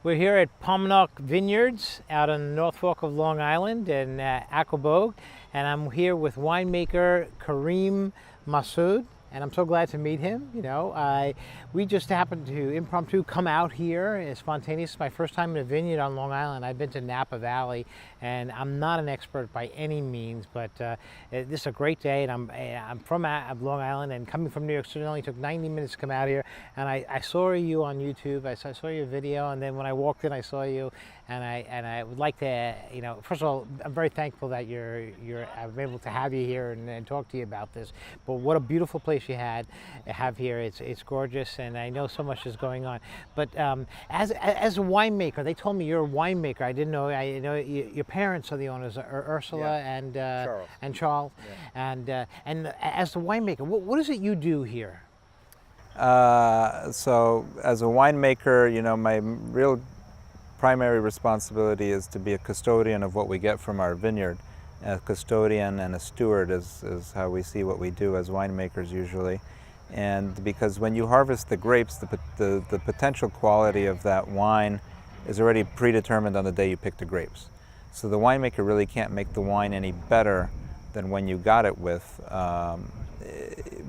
We're here at Paumanok Vineyards out on the North Fork of Long Island in Aquebogue, and I'm here with winemaker Kareem Massoud, and I'm so glad to meet him. We just happened to impromptu come out here. It's spontaneous. It's my first time in a vineyard on Long Island. I've been to Napa Valley, and I'm not an expert by any means, but this is a great day, and I'm from Long Island, and coming from New York City. It only took 90 minutes to come out here, and I saw you on YouTube. I saw your video, and then when I walked in, I saw you, and I would like to, first of all, I'm very thankful that I'm able to have you here and talk to you about this. But what a beautiful place you have here. It's gorgeous, and I know so much is going on. But as a winemaker, they told me you're a winemaker. I didn't know. I know your parents are the owners, Ursula and Charles. Yeah. And as the winemaker, what is it you do here? So as a winemaker, my real primary responsibility is to be a custodian of what we get from our vineyard. A custodian and a steward is how we see what we do as winemakers usually. And because when you harvest the grapes, the potential quality of that wine is already predetermined on the day you pick the grapes. So the winemaker really can't make the wine any better than when you got it with,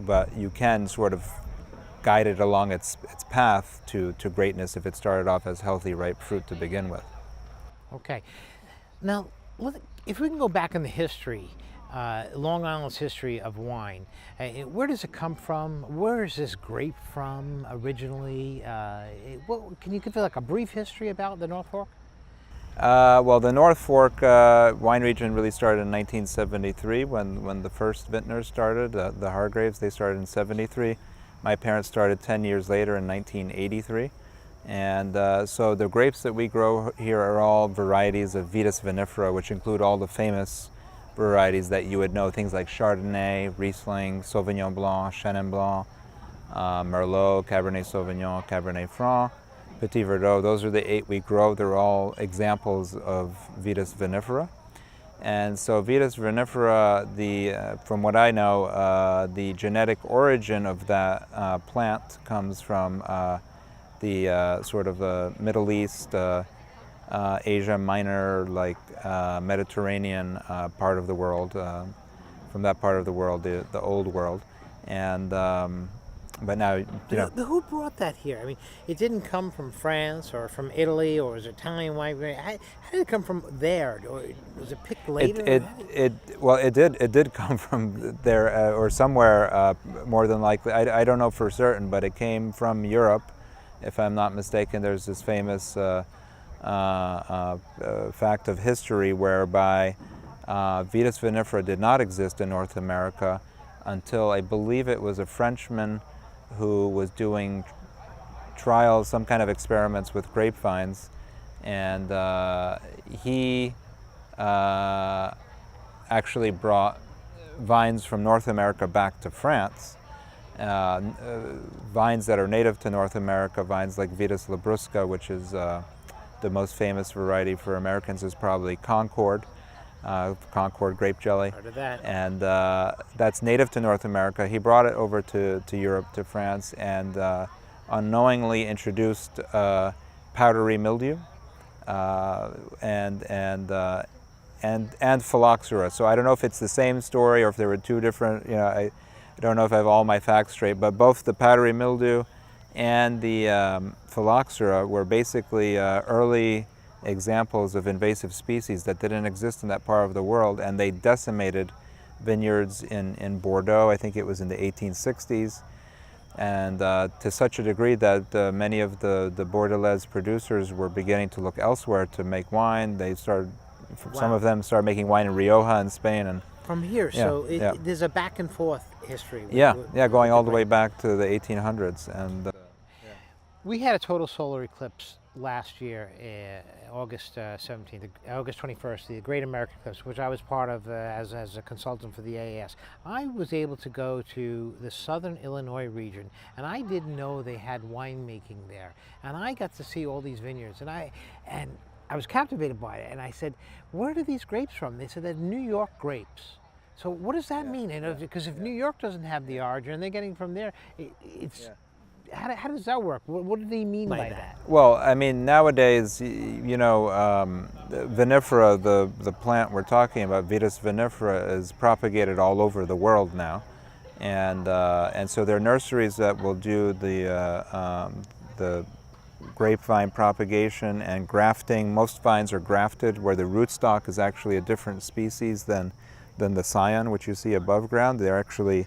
but you can sort of guide it along its path to greatness if it started off as healthy, ripe fruit to begin with. Okay. Now, if we can go back in the history, Long Island's history of wine, where does it come from? Where is this grape from originally? Can you give like a brief history about the North Fork? Well, the North Fork wine region really started in 1973 when the first vintners started, the Hargraves. They started in 73. My parents started 10 years later in 1983. And so the grapes that we grow here are all varieties of Vitis vinifera, which include all the famous varieties that you would know, things like Chardonnay, Riesling, Sauvignon Blanc, Chenin Blanc, Merlot, Cabernet Sauvignon, Cabernet Franc, Petit Verdot. Those are the 8 we grow. They're all examples of Vitis vinifera. And so Vitis vinifera, from what I know, the genetic origin of that plant comes from the sort of Middle East, Asia Minor, like Mediterranean part of the world, from that part of the world, the old world. And but now, Who brought that here? I mean, it didn't come from France or from Italy or was it Italian wine? How did it come from there? Or was it picked later? Well, it did come from there or somewhere, more than likely. I don't know for certain, but it came from Europe, if I'm not mistaken. There's this famous fact of history whereby Vitis vinifera did not exist in North America until I believe it was a Frenchman who was doing trials, some kind of experiments with grapevines, and he actually brought vines from North America back to France, vines that are native to North America, vines like Vitis labrusca, which is the most famous variety for Americans is probably Concord grape jelly. Part of that. And that's native to North America. He brought it over to Europe, to France, and unknowingly introduced powdery mildew and phylloxera. So I don't know if it's the same story or if there were two different, I don't know if I have all my facts straight, but both the powdery mildew and the phylloxera were basically early examples of invasive species that didn't exist in that part of the world, and they decimated vineyards in Bordeaux. I think it was in the 1860s, and to such a degree that many of the Bordelais producers were beginning to look elsewhere to make wine. They started, some of them started making wine in Rioja in Spain. And from here, so there's a back and forth history. Going all the way back to the 1800s. And we had a total solar eclipse last year, August 21st, the Great American Eclipse, which I was part of as a consultant for the AAS. I was able to go to the southern Illinois region, and I didn't know they had winemaking there. And I got to see all these vineyards, and I was captivated by it. And I said, "Where are these grapes from?" They said they're New York grapes. So what does that mean? Because if New York doesn't have the origin, and they're getting from there, it's how does that work? What did he mean by that? Well, I mean, nowadays, you know, vinifera, the plant we're talking about, Vitis vinifera, is propagated all over the world now, and so there are nurseries that will do the grapevine propagation and grafting. Most vines are grafted where the rootstock is actually a different species than the scion, which you see above ground. They actually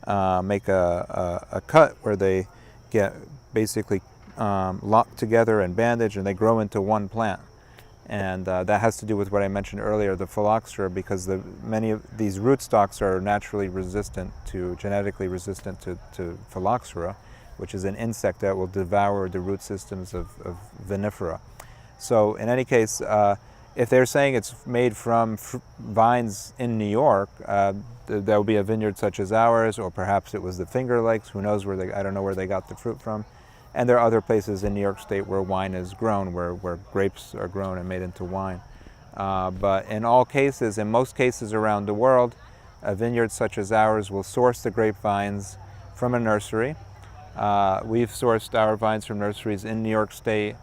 make a cut where they get basically locked together and bandaged, and they grow into one plant. And that has to do with what I mentioned earlier, the phylloxera, because many of these rootstocks are naturally genetically resistant to phylloxera, which is an insect that will devour the root systems of vinifera. So in any case, if they're saying it's made from vines in New York, there will be a vineyard such as ours, or perhaps it was the Finger Lakes. Who knows I don't know where they got the fruit from. And there are other places in New York State where wine is grown, where grapes are grown and made into wine. But in most cases around the world, a vineyard such as ours will source the grapevines from a nursery. We've sourced our vines from nurseries in New York State,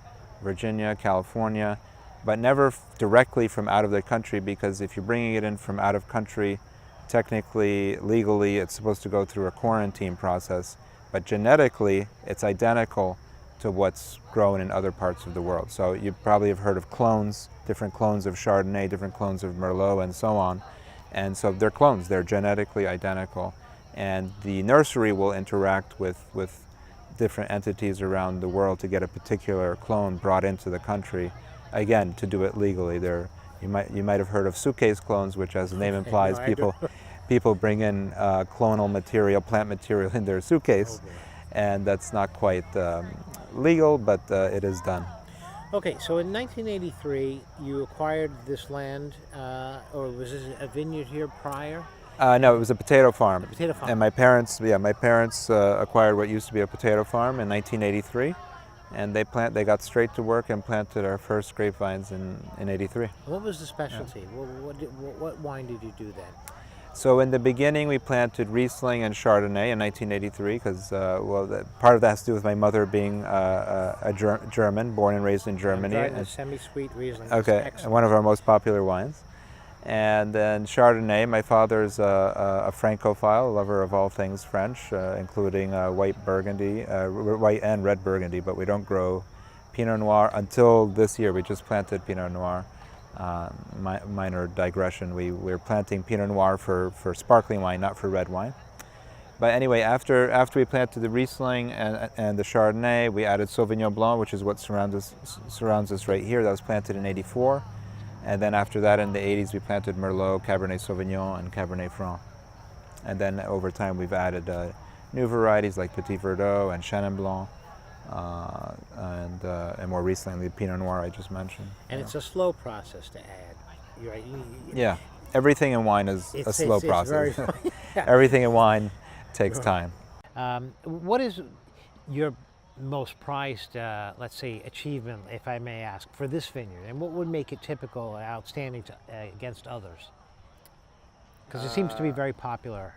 Virginia, California, but never directly from out of the country, because if you're bringing it in from out of country, technically, legally, it's supposed to go through a quarantine process, but genetically, it's identical to what's grown in other parts of the world. So you probably have heard of clones, different clones of Chardonnay, different clones of Merlot, and so on. And so they're clones, they're genetically identical. And the nursery will interact with different entities around the world to get a particular clone brought into the country, again, to do it legally. You might have heard of suitcase clones, which, as the name implies, people bring in clonal material, plant material in their suitcase, and that's not quite legal, but it is done. Okay, so in 1983, you acquired this land, or was this a vineyard here prior? No, it was a potato farm. A potato farm. And my parents acquired what used to be a potato farm in 1983, and they got straight to work and planted our first grapevines in '83. What was the specialty? What wine did you do then? So in the beginning, we planted Riesling and Chardonnay in 1983, because part of that has to do with my mother being a German, born and raised in Germany. And semi-sweet Riesling. Okay, one of our most popular wines. And then Chardonnay. My father's a Francophile, a lover of all things French, including white and red Burgundy, but we don't grow Pinot Noir until this year. We just planted Pinot Noir. Minor digression, we're planting Pinot Noir for sparkling wine, not for red wine. But anyway, after we planted the Riesling and the Chardonnay, we added Sauvignon Blanc, which is what surrounds us right here. That was planted in '84. And then after that, in the '80s, we planted Merlot, Cabernet Sauvignon, and Cabernet Franc. And then over time, we've added new varieties like Petit Verdot and Chenin Blanc, and more recently, Pinot Noir I just mentioned. And it's a slow process to add. Yeah, everything in wine is a slow process. Yeah. Everything in wine takes time. What is your most prized, let's say, achievement, if I may ask, for this vineyard, and what would make it typical, outstanding against others? Because it seems to be very popular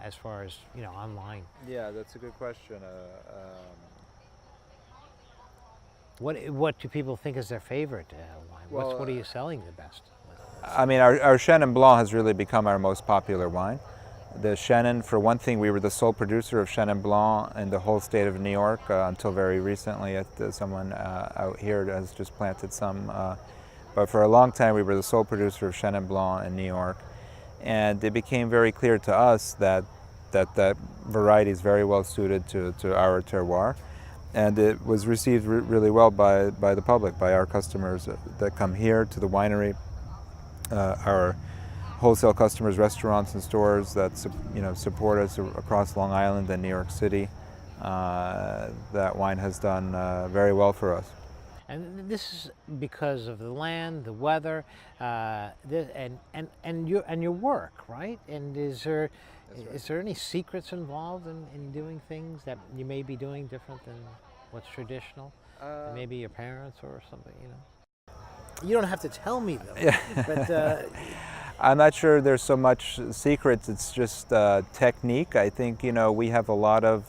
as far as online. Yeah, that's a good question. What do people think is their favorite wine? Well, what are you selling the best? I mean, our Chenin Blanc has really become our most popular wine. The Chenin, for one thing, we were the sole producer of Chenin Blanc in the whole state of New York until very recently. Someone out here has just planted some. But for a long time, we were the sole producer of Chenin Blanc in New York. And it became very clear to us that variety is very well suited to our terroir. And it was received really well by the public, by our customers that come here to the winery, our wholesale customers, restaurants and stores that support us across Long Island and New York City. That wine has done very well for us. And this is because of the land, the weather, and your work, right? And is there any secrets involved in doing things that you may be doing different than what's traditional? Maybe your parents or something, You don't have to tell me though. Yeah. But I'm not sure there's so much secrets. It's just technique. I think we have a lot of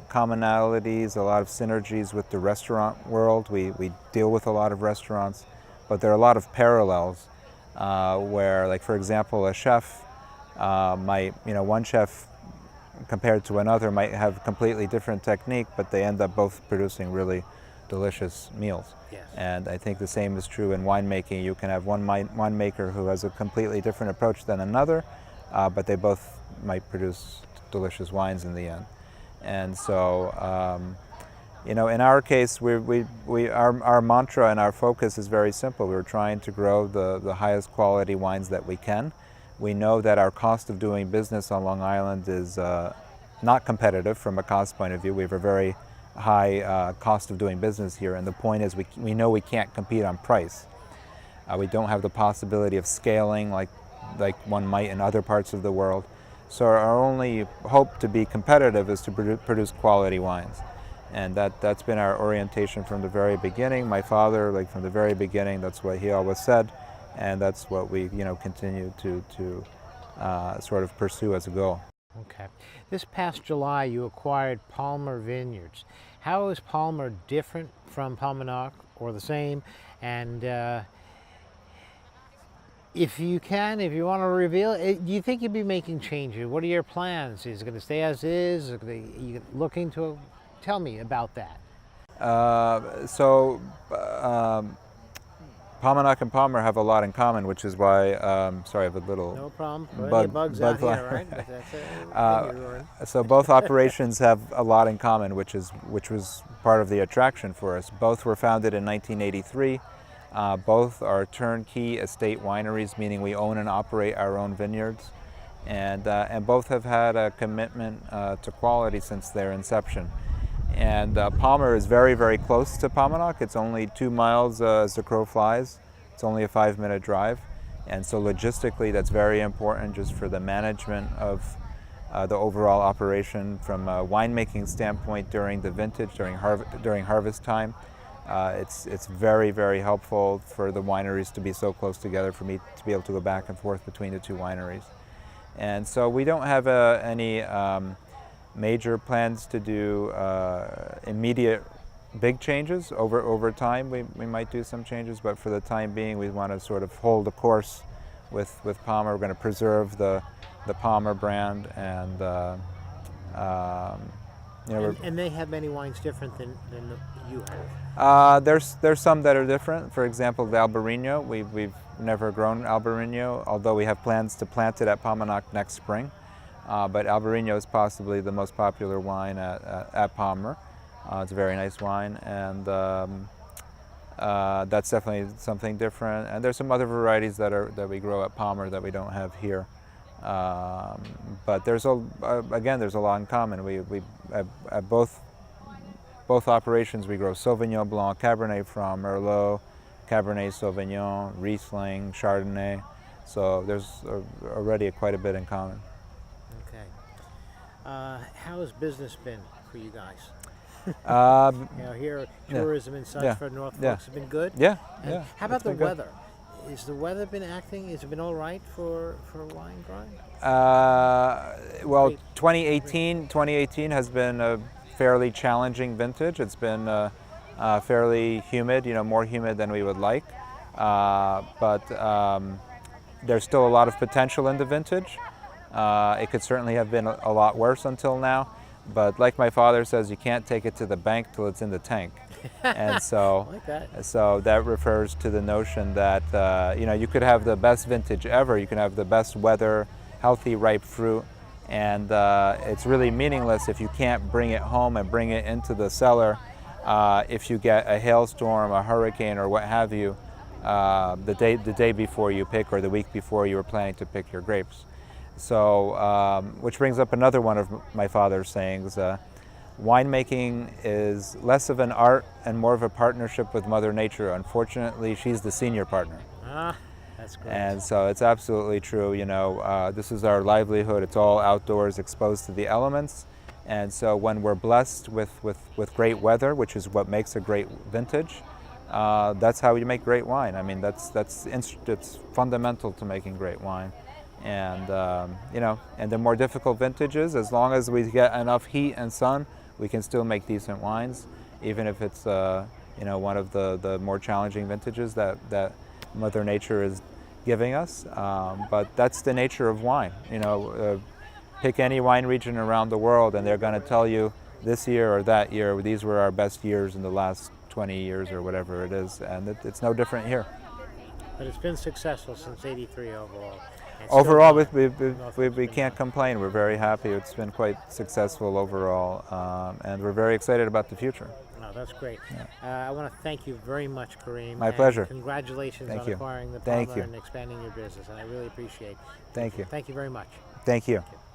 commonalities, a lot of synergies with the restaurant world. We deal with a lot of restaurants, but there are a lot of parallels where, like for example, a chef one chef compared to another might have completely different technique, but they end up both producing really delicious meals. Yes. And I think the same is true in winemaking. You can have one winemaker who has a completely different approach than another, but they both might produce delicious wines in the end. And so, in our case, our mantra and our focus is very simple. We're trying to grow the highest quality wines that we can. We know that our cost of doing business on Long Island is not competitive from a cost point of view. We have a very high cost of doing business here, and the point is we know we can't compete on price. We don't have the possibility of scaling like one might in other parts of the world. So our only hope to be competitive is to produce quality wines. And that's been our orientation from the very beginning. My father, from the very beginning, that's what he always said, and that's what we continue to sort of pursue as a goal. Okay. This past July, you acquired Palmer Vineyards. How is Palmer different from Paumanok, or the same? And if you want to reveal it, do you think you'll be making changes? What are your plans? Is it going to stay as is? Are you looking to? Tell me about that. Paumanok and Palmer have a lot in common, which is why, sorry, I have a little no problem. bugs out fly. Here, right? But So both operations have a lot in common, which was part of the attraction for us. Both were founded in 1983. Both are turnkey estate wineries, meaning we own and operate our own vineyards, and both have had a commitment to quality since their inception. And Palmer is very, very close to Paumanok. It's only 2 miles as the crow flies. It's only a 5-minute drive. And so logistically, that's very important just for the management of the overall operation from a winemaking standpoint during the vintage, during harvest time. It's very, very helpful for the wineries to be so close together, for me to be able to go back and forth between the two wineries. And so we don't have any major plans to do immediate big changes. Over time we might do some changes, but for the time being we want to sort of hold the course with Palmer. We're going to preserve the Palmer brand, and and they have many wines different than you have. There's some that are different. For example, the Albarino, we've never grown Albarino, although we have plans to plant it at Paumanok next spring. But Albarino is possibly the most popular wine at Palmer. It's a very nice wine, and that's definitely something different. And there's some other varieties that we grow at Palmer that we don't have here. But there's there's a lot in common. We at both operations we grow Sauvignon Blanc, Cabernet Franc, Merlot, Cabernet Sauvignon, Riesling, Chardonnay. So there's already quite a bit in common. How has business been for you guys? Here tourism and such for North Forks have been good. Yeah. How about the weather? Has the weather been acting? Has it been all right for wine growing? Well, 2018 has been a fairly challenging vintage. It's been fairly humid, more humid than we would like. But there's still a lot of potential in the vintage. It could certainly have been a lot worse until now, but like my father says, you can't take it to the bank till it's in the tank. And so, like that. So that refers to the notion that you could have the best vintage ever, you can have the best weather, healthy, ripe fruit, and it's really meaningless if you can't bring it home and bring it into the cellar if you get a hailstorm, a hurricane, or what have you, the day before you pick, or the week before you were planning to pick your grapes. So, which brings up another one of my father's sayings. Winemaking is less of an art and more of a partnership with Mother Nature. Unfortunately, she's the senior partner. That's great. And so it's absolutely true. This is our livelihood. It's all outdoors, exposed to the elements. And so when we're blessed with great weather, which is what makes a great vintage, that's how you make great wine. I mean, it's fundamental to making great wine. And and the more difficult vintages, as long as we get enough heat and sun, we can still make decent wines, even if it's you know, one of the more challenging vintages that Mother Nature is giving us. But that's the nature of wine. You know, pick any wine region around the world, and they're going to tell you this year or that year, these were our best years in the last 20 years or whatever it is, and it's no different here. But it's been successful since '83 overall. And Overall, still we can't complain. We're very happy. It's been quite successful overall, and we're very excited about the future. No, that's great. I want to thank you very much, Kareem. My and pleasure. Congratulations Thank on you. acquiring the Thank Palmer you. and expanding your business, and I really appreciate it. Thank you. Thank you very much. Thank you. Thank you.